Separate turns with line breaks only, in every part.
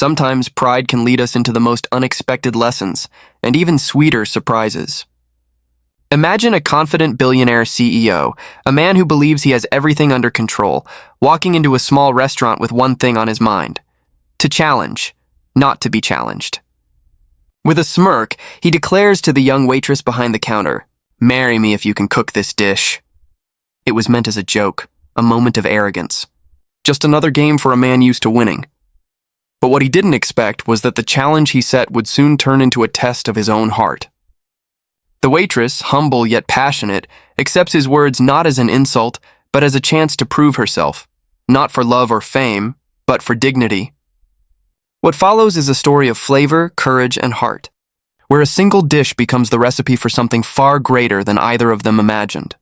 Sometimes pride can lead us into the most unexpected lessons, and even sweeter surprises. Imagine a confident billionaire CEO, a man who believes he has everything under control, walking into a small restaurant with one thing on his mind: to challenge, not to be challenged. With a smirk, he declares to the young waitress behind the counter, "Marry me if you can cook this dish." It was meant as a joke, a moment of arrogance. Just another game for a man used to winning. But what he didn't expect was that the challenge he set would soon turn into a test of his own heart. The waitress, humble yet passionate, accepts his words not as an insult, but as a chance to prove herself, not for love or fame, but for dignity. What follows is a story of flavor, courage, and heart, where a single dish becomes the recipe for something far greater than either of them imagined.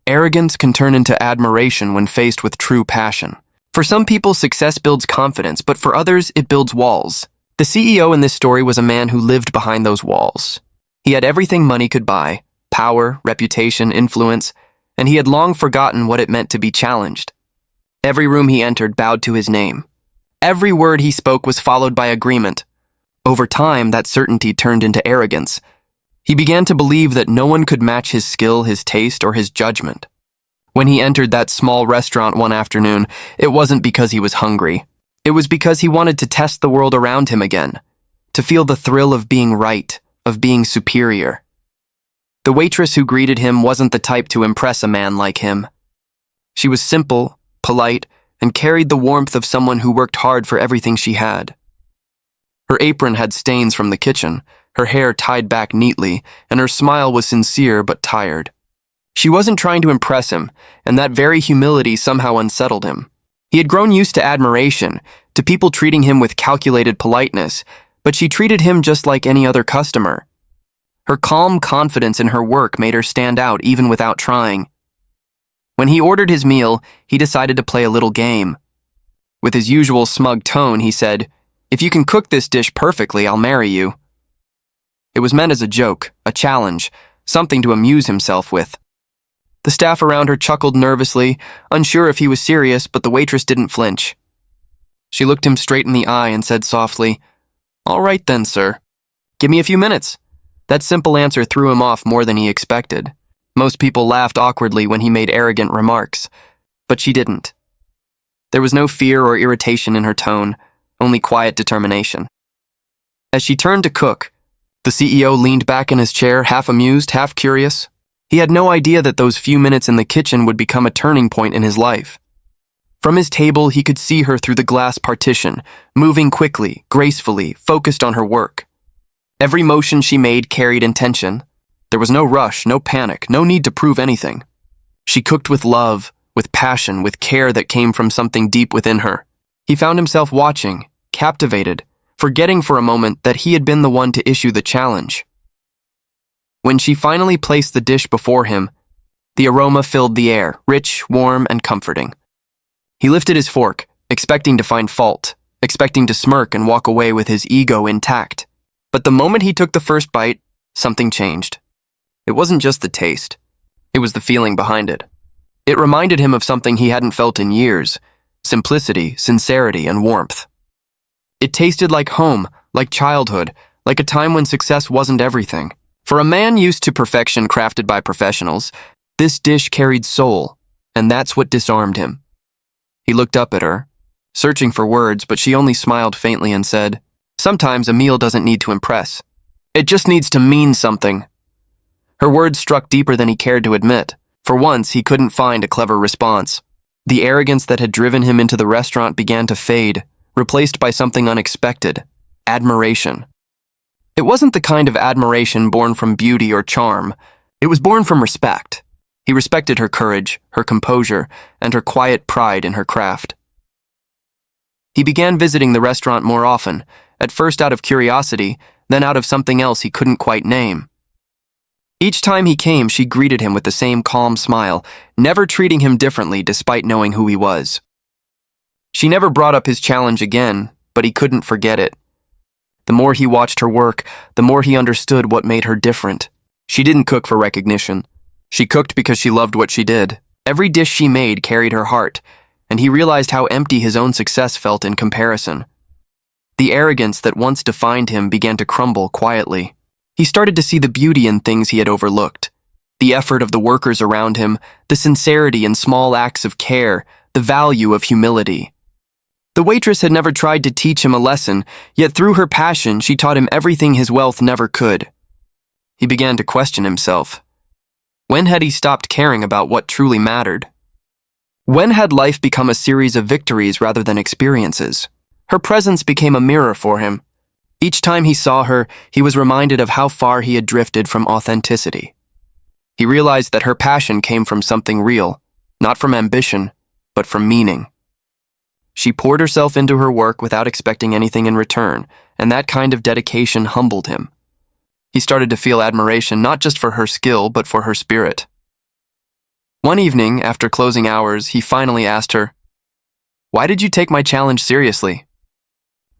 Arrogance can turn into admiration when faced with true passion. For some people, success builds confidence, but for others, it builds walls. The CEO in this story was a man who lived behind those walls. He had everything money could buy: power, reputation, influence, and he had long forgotten what it meant to be challenged. Every room he entered bowed to his name. Every word he spoke was followed by agreement. Over time, that certainty turned into arrogance. He began to believe that no one could match his skill, his taste, or his judgment. When he entered that small restaurant one afternoon, it wasn't because he was hungry. It was because he wanted to test the world around him again, to feel the thrill of being right, of being superior. The waitress who greeted him wasn't the type to impress a man like him. She was simple, polite, and carried the warmth of someone who worked hard for everything she had. Her apron had stains from the kitchen, her hair tied back neatly, and her smile was sincere but tired. She wasn't trying to impress him, and that very humility somehow unsettled him. He had grown used to admiration, to people treating him with calculated politeness, but she treated him just like any other customer. Her calm confidence in her work made her stand out even without trying. When he ordered his meal, he decided to play a little game. With his usual smug tone, he said, "If you can cook this dish perfectly, I'll marry you." It was meant as a joke, a challenge, something to amuse himself with. The staff around her chuckled nervously, unsure if he was serious, but the waitress didn't flinch. She looked him straight in the eye and said softly, "All right then, sir. Give me a few minutes." That simple answer threw him off more than he expected. Most people laughed awkwardly when he made arrogant remarks, but she didn't. There was no fear or irritation in her tone, only quiet determination. As she turned to cook, the CEO leaned back in his chair, half amused, half curious. He had no idea that those few minutes in the kitchen would become a turning point in his life. From his table, he could see her through the glass partition, moving quickly, gracefully, focused on her work. Every motion she made carried intention. There was no rush, no panic, no need to prove anything. She cooked with love, with passion, with care that came from something deep within her. He found himself watching, captivated, forgetting for a moment that he had been the one to issue the challenge. When she finally placed the dish before him, the aroma filled the air, rich, warm, and comforting. He lifted his fork, expecting to find fault, expecting to smirk and walk away with his ego intact. But the moment he took the first bite, something changed. It wasn't just the taste. It was the feeling behind it. It reminded him of something he hadn't felt in years: simplicity, sincerity, and warmth. It tasted like home, like childhood, like a time when success wasn't everything. For a man used to perfection crafted by professionals, this dish carried soul, and that's what disarmed him. He looked up at her, searching for words, but she only smiled faintly and said, "Sometimes a meal doesn't need to impress. It just needs to mean something." Her words struck deeper than he cared to admit. For once, he couldn't find a clever response. The arrogance that had driven him into the restaurant began to fade, replaced by something unexpected: admiration. It wasn't the kind of admiration born from beauty or charm. It was born from respect. He respected her courage, her composure, and her quiet pride in her craft. He began visiting the restaurant more often, at first out of curiosity, then out of something else he couldn't quite name. Each time he came, she greeted him with the same calm smile, never treating him differently despite knowing who he was. She never brought up his challenge again, but he couldn't forget it. The more he watched her work, the more he understood what made her different. She didn't cook for recognition. She cooked because she loved what she did. Every dish she made carried her heart, and he realized how empty his own success felt in comparison. The arrogance that once defined him began to crumble quietly. He started to see the beauty in things he had overlooked. The effort of the workers around him, the sincerity in small acts of care, the value of humility. The waitress had never tried to teach him a lesson, yet through her passion she taught him everything his wealth never could. He began to question himself. When had he stopped caring about what truly mattered? When had life become a series of victories rather than experiences? Her presence became a mirror for him. Each time he saw her, he was reminded of how far he had drifted from authenticity. He realized that her passion came from something real, not from ambition, but from meaning. She poured herself into her work without expecting anything in return, and that kind of dedication humbled him. He started to feel admiration not just for her skill, but for her spirit. One evening, after closing hours, he finally asked her, "Why did you take my challenge seriously?"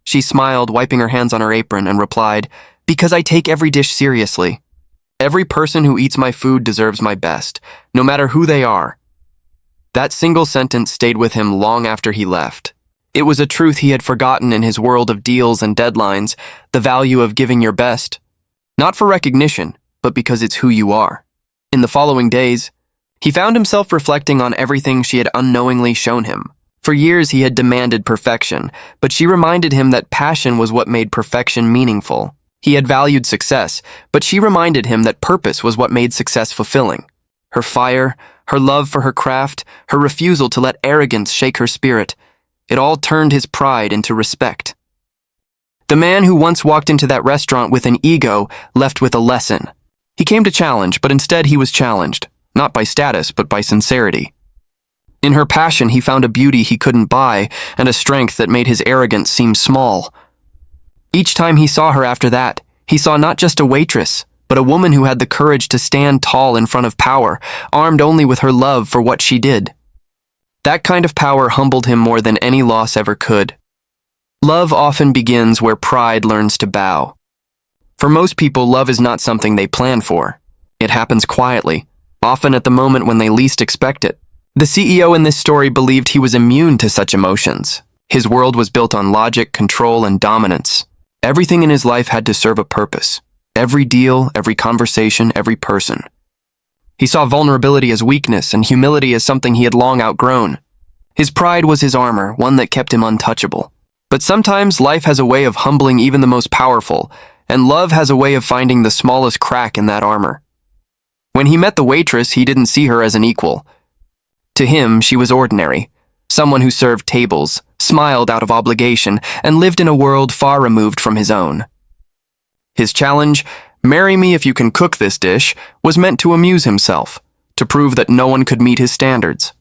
She smiled, wiping her hands on her apron, and replied, "Because I take every dish seriously. Every person who eats my food deserves my best, no matter who they are." That single sentence stayed with him long after he left. It was a truth he had forgotten in his world of deals and deadlines, the value of giving your best. Not for recognition, but because it's who you are. In the following days, he found himself reflecting on everything she had unknowingly shown him. For years he had demanded perfection, but she reminded him that passion was what made perfection meaningful. He had valued success, but she reminded him that purpose was what made success fulfilling. Her fire, her love for her craft, her refusal to let arrogance shake her spirit, it all turned his pride into respect. The man who once walked into that restaurant with an ego left with a lesson. He came to challenge, but instead he was challenged, not by status, but by sincerity. In her passion, he found a beauty he couldn't buy and a strength that made his arrogance seem small. Each time he saw her after that, he saw not just a waitress, but a woman who had the courage to stand tall in front of power, armed only with her love for what she did. That kind of power humbled him more than any loss ever could. Love often begins where pride learns to bow. For most people, love is not something they plan for. It happens quietly, often at the moment when they least expect it. The CEO in this story believed he was immune to such emotions. His world was built on logic, control, and dominance. Everything in his life had to serve a purpose. Every deal, every conversation, every person. He saw vulnerability as weakness and humility as something he had long outgrown. His pride was his armor, one that kept him untouchable. But sometimes life has a way of humbling even the most powerful, and love has a way of finding the smallest crack in that armor. When he met the waitress, he didn't see her as an equal. To him, she was ordinary, someone who served tables, smiled out of obligation, and lived in a world far removed from his own. His challenge, "Marry me if you can cook this dish," was meant to amuse himself, to prove that no one could meet his standards.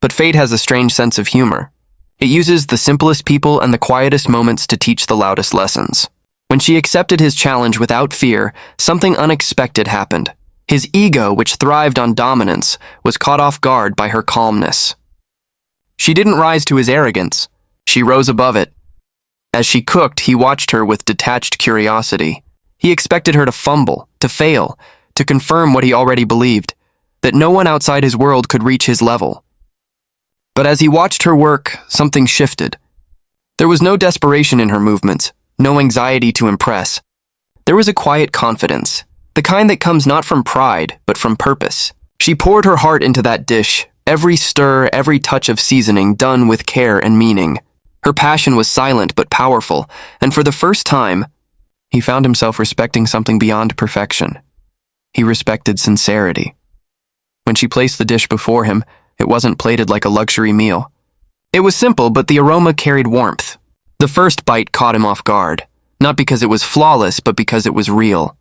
But fate has a strange sense of humor. It uses the simplest people and the quietest moments to teach the loudest lessons. When she accepted his challenge without fear, something unexpected happened. His ego, which thrived on dominance, was caught off guard by her calmness. She didn't rise to his arrogance. She rose above it. As she cooked, he watched her with detached curiosity. He expected her to fumble, to fail, to confirm what he already believed, that no one outside his world could reach his level. But as he watched her work, something shifted. There was no desperation in her movements, no anxiety to impress. There was a quiet confidence, the kind that comes not from pride, but from purpose. She poured her heart into that dish, every stir, every touch of seasoning done with care and meaning. Her passion was silent but powerful, and for the first time, he found himself respecting something beyond perfection. He respected sincerity. When she placed the dish before him, it wasn't plated like a luxury meal. It was simple, but the aroma carried warmth. The first bite caught him off guard, not because it was flawless, but because it was real.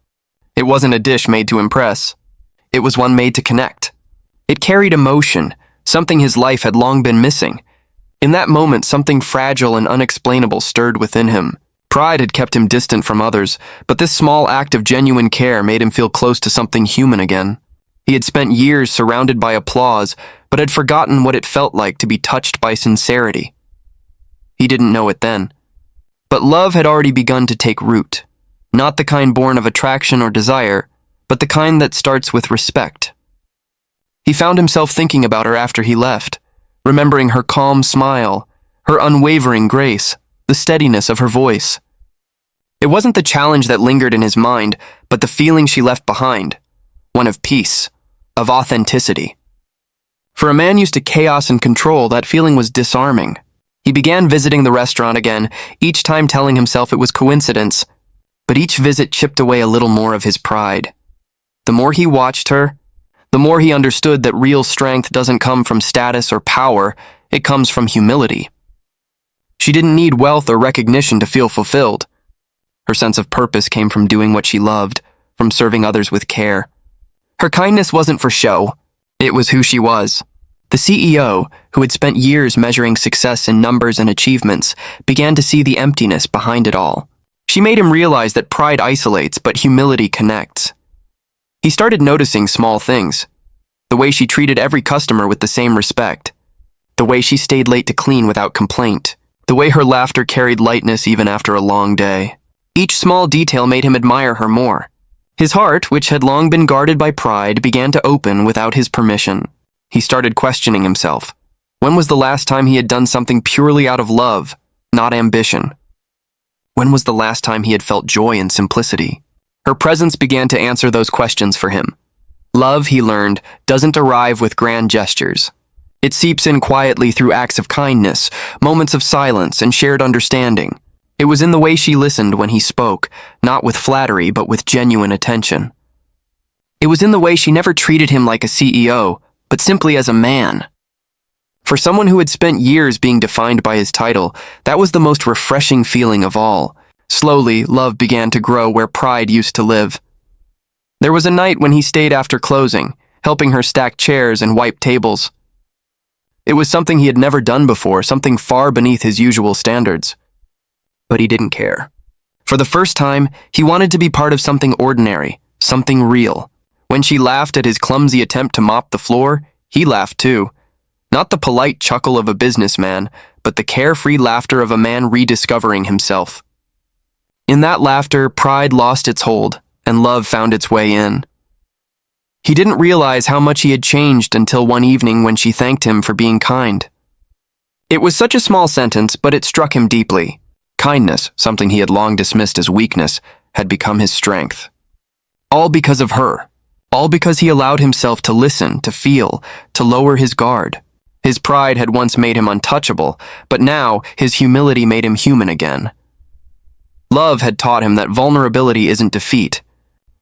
It wasn't a dish made to impress. It was one made to connect. It carried emotion, something his life had long been missing. In that moment, something fragile and unexplainable stirred within him. Pride had kept him distant from others, but this small act of genuine care made him feel close to something human again. He had spent years surrounded by applause, but had forgotten what it felt like to be touched by sincerity. He didn't know it then. But love had already begun to take root. Not the kind born of attraction or desire, but the kind that starts with respect. He found himself thinking about her after he left, remembering her calm smile, her unwavering grace, the steadiness of her voice. It wasn't the challenge that lingered in his mind, but the feeling she left behind, one of peace, of authenticity. For a man used to chaos and control, that feeling was disarming. He began visiting the restaurant again, each time telling himself it was coincidence, but each visit chipped away a little more of his pride. The more he watched her, the more he understood that real strength doesn't come from status or power, it comes from humility. She didn't need wealth or recognition to feel fulfilled. Her sense of purpose came from doing what she loved, from serving others with care. Her kindness wasn't for show, it was who she was. The CEO, who had spent years measuring success in numbers and achievements, began to see the emptiness behind it all. She made him realize that pride isolates, but humility connects. He started noticing small things. The way she treated every customer with the same respect. The way she stayed late to clean without complaint. The way her laughter carried lightness even after a long day. Each small detail made him admire her more. His heart, which had long been guarded by pride, began to open without his permission. He started questioning himself. When was the last time he had done something purely out of love, not ambition? When was the last time he had felt joy in simplicity? Her presence began to answer those questions for him. Love, he learned, doesn't arrive with grand gestures. It seeps in quietly through acts of kindness, moments of silence, and shared understanding. It was in the way she listened when he spoke, not with flattery, but with genuine attention. It was in the way she never treated him like a CEO, but simply as a man. For someone who had spent years being defined by his title, that was the most refreshing feeling of all. Slowly, love began to grow where pride used to live. There was a night when he stayed after closing, helping her stack chairs and wipe tables. It was something he had never done before, something far beneath his usual standards. But he didn't care. For the first time, he wanted to be part of something ordinary, something real. When she laughed at his clumsy attempt to mop the floor, he laughed too. Not the polite chuckle of a businessman, but the carefree laughter of a man rediscovering himself. In that laughter, pride lost its hold, and love found its way in. He didn't realize how much he had changed until one evening when she thanked him for being kind. It was such a small sentence, but it struck him deeply. Kindness, something he had long dismissed as weakness, had become his strength. All because of her. All because he allowed himself to listen, to feel, to lower his guard. His pride had once made him untouchable, but now his humility made him human again. Love had taught him that vulnerability isn't defeat.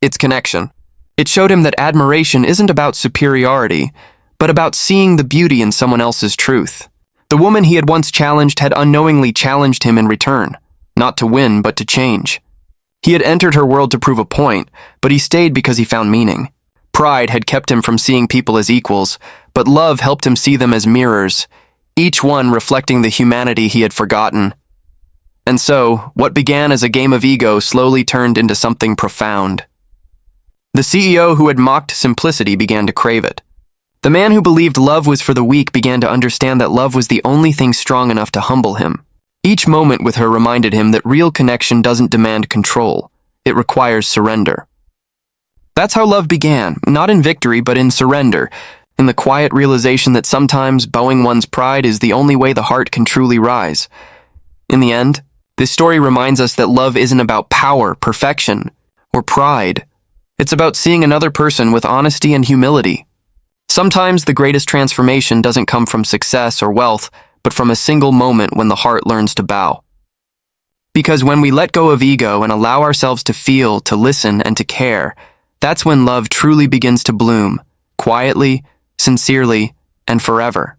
It's connection. It showed him that admiration isn't about superiority, but about seeing the beauty in someone else's truth. The woman he had once challenged had unknowingly challenged him in return, not to win, but to change. He had entered her world to prove a point, but he stayed because he found meaning. Pride had kept him from seeing people as equals, but love helped him see them as mirrors, each one reflecting the humanity he had forgotten. And so, what began as a game of ego slowly turned into something profound. The CEO who had mocked simplicity began to crave it. The man who believed love was for the weak began to understand that love was the only thing strong enough to humble him. Each moment with her reminded him that real connection doesn't demand control. It requires surrender. That's how love began, not in victory, but in surrender, in the quiet realization that sometimes bowing one's pride is the only way the heart can truly rise. In the end, this story reminds us that love isn't about power, perfection, or pride. It's about seeing another person with honesty and humility. Sometimes the greatest transformation doesn't come from success or wealth, but from a single moment when the heart learns to bow. Because when we let go of ego and allow ourselves to feel, to listen, and to care, that's when love truly begins to bloom, quietly, sincerely, and forever.